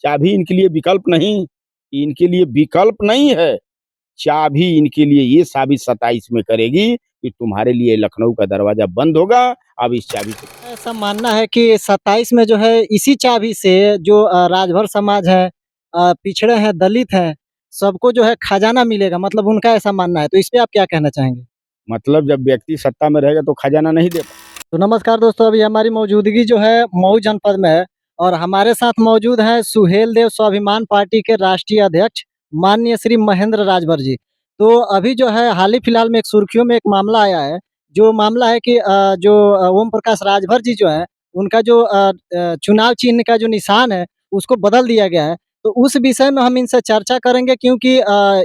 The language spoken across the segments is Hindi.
चाबी इनके लिए विकल्प नहीं, इनके लिए विकल्प नहीं है। चाबी इनके लिए ये साबित 27 में करेगी कि तुम्हारे लिए लखनऊ का दरवाजा बंद होगा। अब इस चाबी से ऐसा मानना है कि 27 में जो है इसी चाबी से जो राजभर समाज है, पिछड़े हैं, दलित हैं, सबको जो है खजाना मिलेगा, मतलब उनका ऐसा मानना है। तो इस पे आप क्या कहना चाहेंगे? मतलब जब व्यक्ति सत्ता में रहेगा तो खजाना नहीं दे। तो नमस्कार दोस्तों, अभी हमारी मौजूदगी जो है मऊ जनपद में है और हमारे साथ मौजूद हैं सुहेल देव स्वाभिमान पार्टी के राष्ट्रीय अध्यक्ष माननीय श्री महेंद्र राजभर जी। तो अभी जो है हाल ही फिलहाल में एक सुर्खियों में एक मामला आया है, जो मामला है कि ओम प्रकाश राजभर जी जो है, उनका जो चुनाव चिन्ह का जो निशान है, उसको बदल दिया गया है। तो उस विषय में हम इनसे चर्चा करेंगे क्योंकि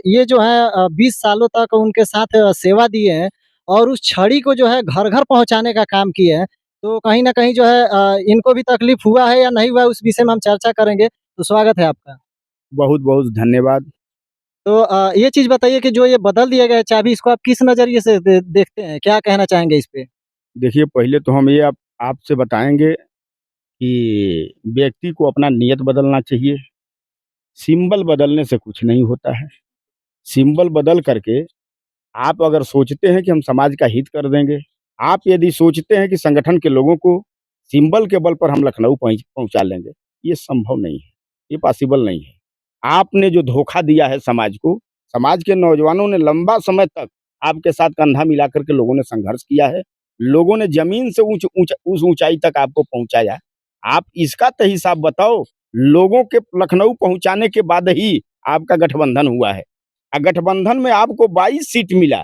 ये जो है 20 सालों तक उनके साथ सेवा दिए हैं और उस छड़ी को जो है घर-घर पहुँचाने का काम किए हैं। तो कहीं न कहीं जो है इनको भी तकलीफ़ हुआ है या नहीं हुआ है, उस विषय में हम चर्चा करेंगे। तो स्वागत है आपका। बहुत-बहुत धन्यवाद। तो ये चीज़ बताइए कि जो ये बदल दिया गया है चाबी, इसको आप किस नज़रिए से देखते हैं? क्या कहना चाहेंगे इस पे? देखिए, पहले तो हम ये आप आपसे बताएँगे कि व्यक्ति को अपना नियत बदलना चाहिए। सिंबल बदलने से कुछ नहीं होता है। सिंबल बदल करके आप अगर सोचते हैं कि हम समाज का हित कर देंगे, आप यदि सोचते हैं कि संगठन के लोगों को सिंबल के बल पर हम लखनऊ पहुँचा लेंगे, ये संभव नहीं है, ये पॉसिबल नहीं है। आपने जो धोखा दिया है समाज को, समाज के नौजवानों ने लंबा समय तक आपके साथ कंधा मिला कर के लोगों ने संघर्ष किया है। लोगों ने ज़मीन से उस ऊँचाई तक आपको पहुँचाया। आप इसका तो हिसाब बताओ, लोगों के लखनऊ पहुँचाने के बाद ही आपका गठबंधन हुआ है। गठबंधन में आपको 22 सीट मिला।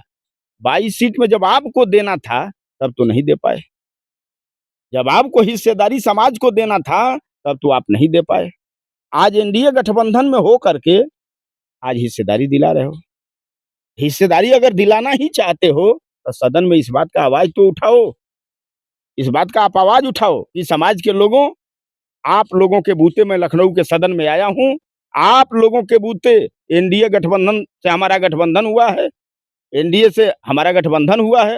22 सीट में जब आपको देना था, तब तो नहीं दे पाए। जब आपको हिस्सेदारी समाज को देना था, तब तो आप नहीं दे पाए। आज एनडीए गठबंधन में हो करके आज हिस्सेदारी दिला रहे हो। हिस्सेदारी अगर दिलाना ही चाहते हो, तो सदन में इस बात का आवाज़ तो उठाओ। इस बात का आप आवाज़ उठाओ कि समाज के लोगों, आप लोगों के बूते मैं लखनऊ के सदन में आया हूँ। आप लोगों के बूते एनडीए गठबंधन से हमारा गठबंधन हुआ है। एनडीए से हमारा गठबंधन हुआ है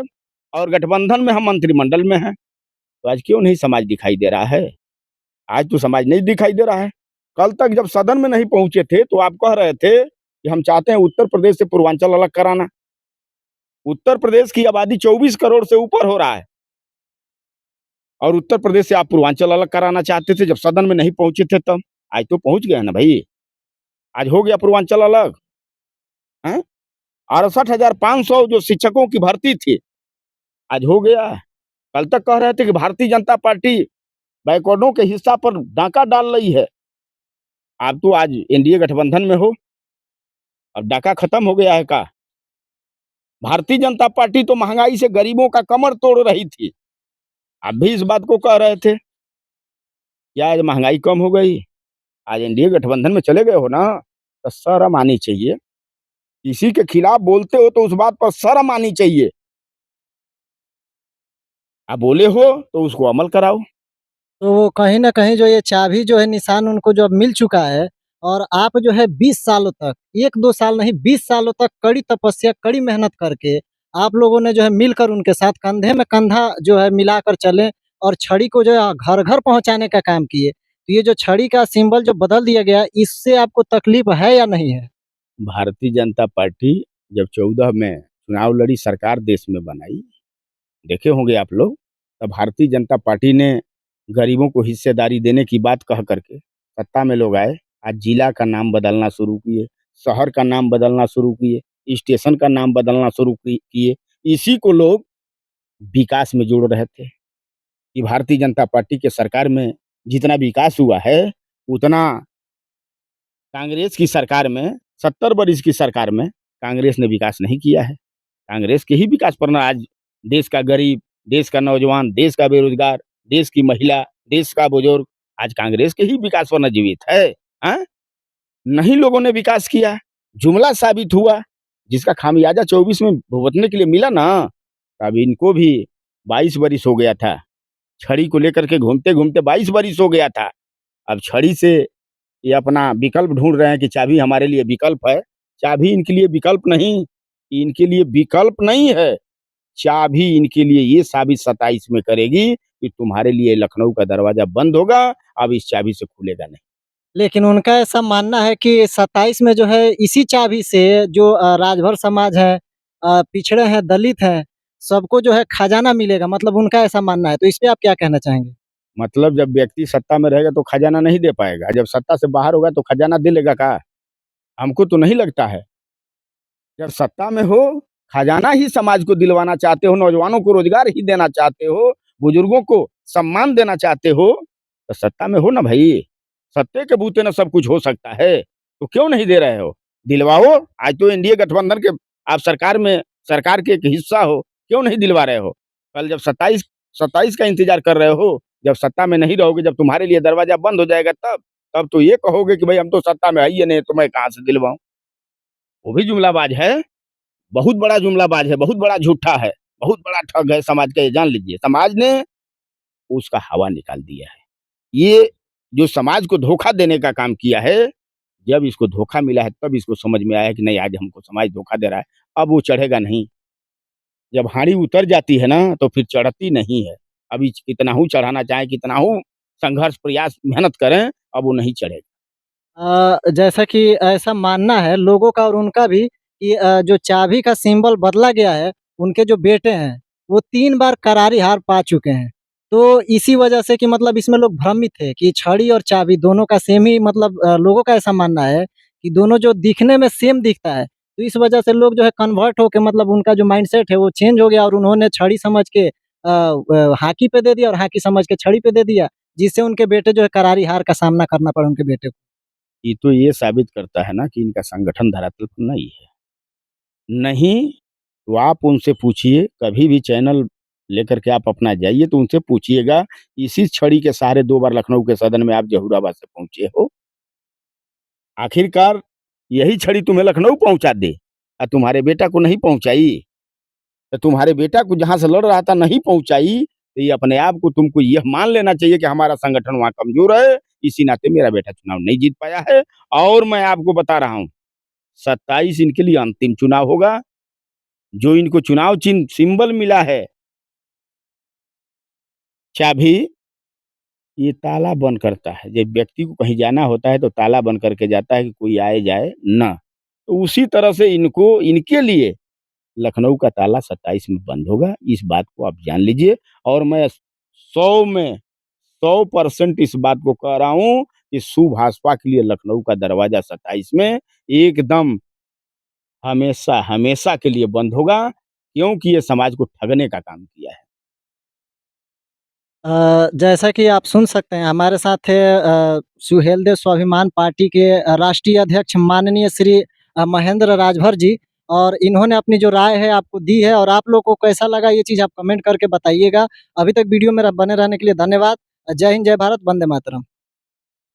और गठबंधन में हम मंत्रिमंडल में हैं। तो आज क्यों नहीं समाज दिखाई दे रहा है? आज तो समाज नहीं दिखाई दे रहा है। कल तक जब सदन में नहीं पहुँचे थे, तो आप कह रहे थे कि हम चाहते हैं उत्तर प्रदेश से पूर्वांचल अलग कराना। उत्तर प्रदेश की आबादी 24 करोड़ से ऊपर हो रहा है और उत्तर प्रदेश से आप पूर्वांचल अलग कराना चाहते थे, जब सदन में नहीं पहुँचे थे तब। आज तो पहुँच गए ना भई, आज हो गया पूर्वांचल अलग, हैं? 68,500 जो शिक्षकों की भर्ती थी, आज हो गया। कल तक कह रहे थे कि भारतीय जनता पार्टी बैकवर्डों के हिस्सा पर डाका डाल रही है। आप तो आज एनडीए गठबंधन में हो, अब डाका खत्म हो गया है का? भारतीय जनता पार्टी तो महँगाई से गरीबों का कमर तोड़ रही थी। आप भी इस बात को कह रहे थे, क्या आज महँगाई कम हो गई? आज एनडीए गठबंधन में चले गए हो ना, तो शर्म आनी चाहिए। किसी के खिलाफ बोलते हो तो उस बात पर शर्म आनी चाहिए। आप बोले हो तो उसको अमल कराओ। तो वो कहीं न कहीं जो ये चाबी जो है निशान उनको जो अब मिल चुका है और आप जो है 20 सालों तक, 1-2 साल नहीं 20 सालों तक कड़ी तपस्या, कड़ी मेहनत करके आप लोगों ने जो है मिलकर उनके साथ कंधे में कंधा जो है मिलाकर चले और छड़ी को जो है घर-घर पहुँचाने का काम किए। तो ये जो छड़ी का सिंबल जो बदल दिया गया, इससे आपको तकलीफ़ है या नहीं है? भारतीय जनता पार्टी जब 14 में चुनाव लड़ी, सरकार देश में बनाई, देखे होंगे आप लोग, तब भारतीय जनता पार्टी ने गरीबों को हिस्सेदारी देने की बात कह करके सत्ता में लोग आए। आज जिला का नाम बदलना शुरू किए, शहर का नाम बदलना शुरू किए, स्टेशन का नाम बदलना शुरू किए। इसी को लोग विकास में जोड़ रहे थे कि भारतीय जनता पार्टी के सरकार में जितना विकास हुआ है, उतना कांग्रेस की सरकार में, 70 वर्ष की सरकार में कांग्रेस ने विकास नहीं किया है। कांग्रेस के ही विकास पर ना आज देश का गरीब, देश का नौजवान, देश का बेरोजगार, देश की महिला, देश का बुजुर्ग आज कांग्रेस के ही विकास पर ना जीवित है। हाँ? नहीं लोगों ने विकास किया, जुमला साबित हुआ, जिसका खामियाजा 24 में भुगतने के लिए मिला ना, अब इनको भी 22 वर्ष हो गया था। छड़ी को लेकर के घूमते-घूमते 22 वर्ष हो गया था। अब छड़ी से ये अपना विकल्प ढूँढ रहे हैं कि चाबी हमारे लिए विकल्प है। चाबी इनके लिए विकल्प नहीं, इनके लिए विकल्प नहीं है। चाबी इनके लिए ये साबित 27 में करेगी कि तुम्हारे लिए लखनऊ का दरवाज़ा बंद होगा, अब इस चाबी से खुलेगा नहीं। लेकिन उनका ऐसा मानना है कि 27 में जो है इसी चाबी से जो राजभर समाज है, पिछड़े हैं, दलित हैं, सबको जो है खजाना मिलेगा, मतलब उनका ऐसा मानना है। तो इस पे आप क्या कहना चाहेंगे? मतलब जब व्यक्ति सत्ता में रहेगा तो खजाना नहीं दे पाएगा, जब सत्ता से बाहर होगा तो खजाना दे लेगा का? हमको तो नहीं लगता है। जब सत्ता में हो, खजाना ही समाज को दिलवाना चाहते हो, नौजवानों को रोज़गार ही देना चाहते हो, बुजुर्गों को सम्मान देना चाहते हो, तो सत्ता में हो ना भई। सत्ते के बूते ना सब कुछ हो सकता है, तो क्यों नहीं दे रहे हो? दिलवाओ, आज तो एनडीए गठबंधन के आप सरकार के एक हिस्सा हो, क्यों नहीं दिलवा रहे हो? कल जब 27 का इंतज़ार कर रहे हो, जब सत्ता में नहीं रहोगे, जब तुम्हारे लिए दरवाज़ा बंद हो जाएगा तब तो ये कहोगे कि भई हम तो सत्ता में है ही नहीं, तो मैं कहाँ से दिलवाऊँ? वो भी जुमलाबाज़ है। बहुत बड़ा जुमलाबाज है, बहुत बड़ा झूठा है, बहुत बड़ा ठग है समाज का, ये जान लीजिए। समाज ने उसका हवा निकाल दिया है। ये जो समाज को धोखा देने का काम किया है, जब इसको धोखा मिला है तब इसको समझ में आया है कि नहीं आज हमको समाज धोखा दे रहा है। अब वो चढ़ेगा नहीं। जब हांडी उतर जाती है ना तो फिर चढ़ती नहीं है। अभी कितना हूँ चढ़ाना चाहें, कितना हूँ संघर्ष, प्रयास, मेहनत करें, अब वो नहीं चढ़ेगा। जैसा कि ऐसा मानना है लोगों का और उनका भी कि जो चाबी का सिंबल बदला गया है, उनके जो बेटे हैं, वो 3 बार करारी हार पा चुके हैं। तो इसी वजह से कि मतलब इसमें लोग भ्रमित थे कि छड़ी और चाबी दोनों का सेम ही, मतलब लोगों का ऐसा मानना है कि दोनों जो दिखने में सेम दिखता है, तो इस वजह से लोग जो है कन्वर्ट होके, मतलब उनका जो माइंडसेट है वो चेंज हो गया और उन्होंने छड़ी समझ के हॉकी पे दे दिया और हॉकी समझ के छड़ी पे दे दिया, जिससे उनके बेटे जो है करारी हार का सामना करना पड़ा उनके बेटे को। ये तो ये साबित करता है ना कि इनका संगठन धरातल पर नहीं है। नहीं, तो आप उनसे पूछिए, कभी भी चैनल लेकर के आप अपना जाइए तो उनसे पूछिएगा, इसी छड़ी के सहारे 2 बार लखनऊ के सदन में आप जहूराबाद से पहुँचे हो। आखिरकार यही छड़ी तुम्हें लखनऊ पहुँचा दे तुम्हारे बेटा को नहीं पहुँचाई। तो तुम्हारे बेटा को जहाँ से लड़ रहा था नहीं पहुँचाई, तो ये अपने आप को तुमको यह मान लेना चाहिए कि हमारा संगठन वहाँ कमज़ोर है, इसी नाते मेरा बेटा चुनाव नहीं जीत पाया है। और मैं आपको बता रहा हूँ, 27 इनके लिए अंतिम चुनाव होगा। जो इनको चुनाव चिन्ह सिंबल मिला है, चाबी, ये ताला बंद करता है। जब व्यक्ति को कहीं जाना होता है तो ताला बंद करके जाता है कि कोई आए जाए ना। तो उसी तरह से इनको इनके लिए लखनऊ का ताला 27 में बंद होगा, इस बात को आप जान लीजिए। और मैं 100 में 100% इस बात को कह रहा हूँ कि सुभाषपा के लिए लखनऊ का दरवाज़ा 27 में एकदम हमेशा, हमेशा के लिए बंद होगा, क्योंकि ये समाज को ठगने का काम किया है। जैसा कि आप सुन सकते हैं हमारे साथ है सुहेलदेव स्वाभिमान पार्टी के राष्ट्रीय अध्यक्ष माननीय श्री महेंद्र राजभर जी, और इन्होंने अपनी जो राय है आपको दी है, और आप लोग को कैसा लगा ये चीज़ आप कमेंट करके बताइएगा। अभी तक वीडियो में बने रहने के लिए धन्यवाद। जय हिंद, जय भारत, वंदे मातरम।